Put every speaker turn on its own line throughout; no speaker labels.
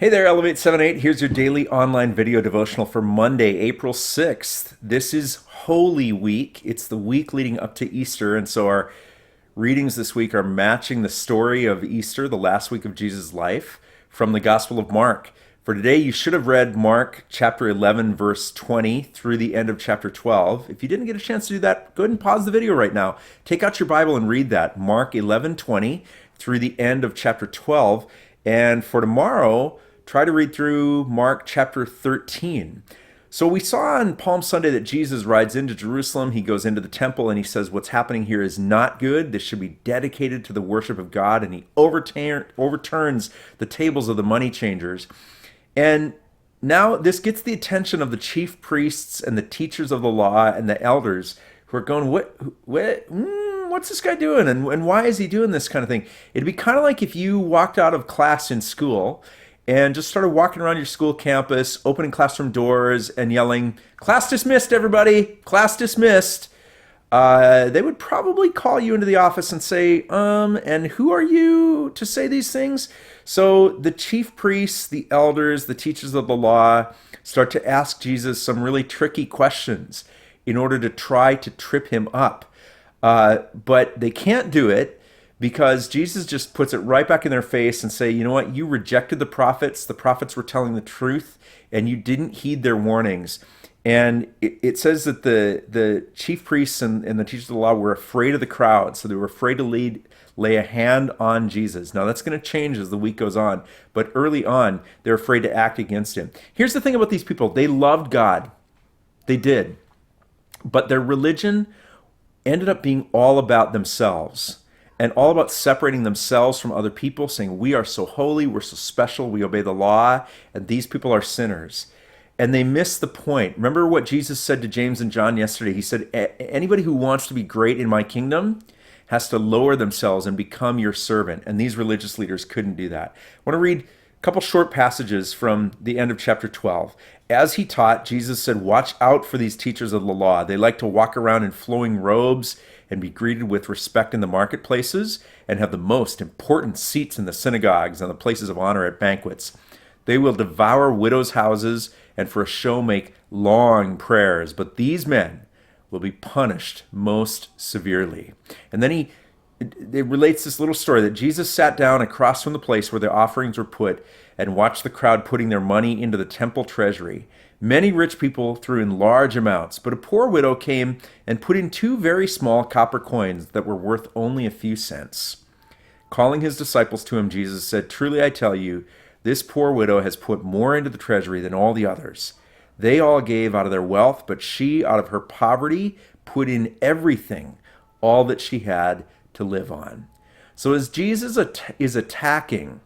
Hey there, Elevate 78. Here's your daily online video devotional for Monday, April 6th. This is Holy Week. It's the week leading up to Easter, and so our readings this week are matching the story of Easter, the last week of Jesus' life, from the Gospel of Mark. For today, you should have read Mark chapter 11, verse 20 through the end of chapter 12. If you didn't get a chance to do that, go ahead and pause the video right now. Take out your Bible and read that, Mark 11:20 through the end of chapter 12. And for tomorrow, try to read through Mark chapter 13. So we saw on Palm Sunday that Jesus rides into Jerusalem. He goes into the temple and he says, what's happening here is not good. This should be dedicated to the worship of God. And he overturns the tables of the money changers. And now this gets the attention of the chief priests and the teachers of the law and the elders who are going, what's this guy doing? And why is he doing this kind of thing? It'd be kind of like if you walked out of class in school and just started walking around your school campus, opening classroom doors and yelling, "Class dismissed, everybody, class dismissed." They would probably call you into the office and say, and who are you to say these things? So the chief priests, the elders, the teachers of the law start to ask Jesus some really tricky questions in order to try to trip him up. But they can't do it, because Jesus just puts it right back in their face and say, you know what, you rejected the prophets were telling the truth, and you didn't heed their warnings. And it says that the chief priests and the teachers of the law were afraid of the crowd, so they were afraid to lay a hand on Jesus. Now that's going to change as the week goes on, but early on, they're afraid to act against him. Here's the thing about these people. They loved God. They did. But their religion ended up being all about themselves, and all about separating themselves from other people, saying, we are so holy, we're so special, we obey the law, and these people are sinners. And they missed the point. Remember what Jesus said to James and John yesterday? He said, anybody who wants to be great in my kingdom has to lower themselves and become your servant. And these religious leaders couldn't do that. I want to read a couple short passages from the end of chapter 12. As he taught, Jesus said, watch out for these teachers of the law. They like to walk around in flowing robes and be greeted with respect in the marketplaces and have the most important seats in the synagogues and the places of honor at banquets. They will devour widows' houses and for a show make long prayers, but these men will be punished most severely. And then it relates this little story that Jesus sat down across from the place where the offerings were put and watched the crowd putting their money into the temple treasury. Many rich people threw in large amounts, but a poor widow came and put in 2 very small copper coins that were worth only a few cents. Calling his disciples to him, Jesus said, truly I tell you, this poor widow has put more into the treasury than all the others. They all gave out of their wealth, but she, out of her poverty, put in everything, all that she had to live on. So as Jesus is attacking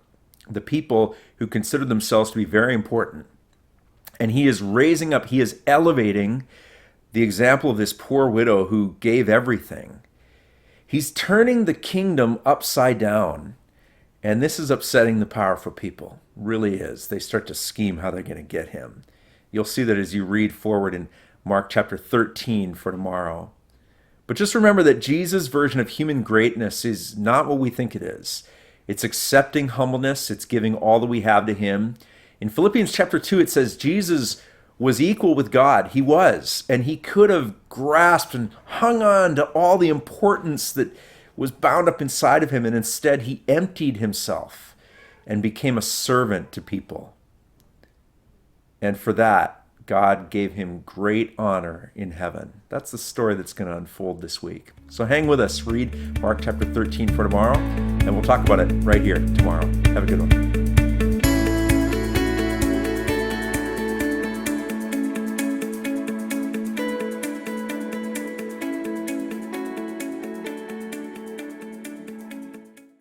the people who consider themselves to be very important, and he is raising up, he is elevating the example of this poor widow who gave everything. He's turning the kingdom upside down. And this is upsetting the powerful people. Really is. They start to scheme how they're going to get him. You'll see that as you read forward in Mark chapter 13 for tomorrow. But just remember that Jesus' version of human greatness is not what we think it is. It's accepting humbleness. It's giving all that we have to him. In Philippians chapter 2, it says Jesus was equal with God. He was. And he could have grasped and hung on to all the importance that was bound up inside of him. And instead, he emptied himself and became a servant to people. And for that, God gave him great honor in heaven. That's the story that's going to unfold this week. So hang with us. Read Mark chapter 13 for tomorrow, and we'll talk about it right here tomorrow. Have a good one.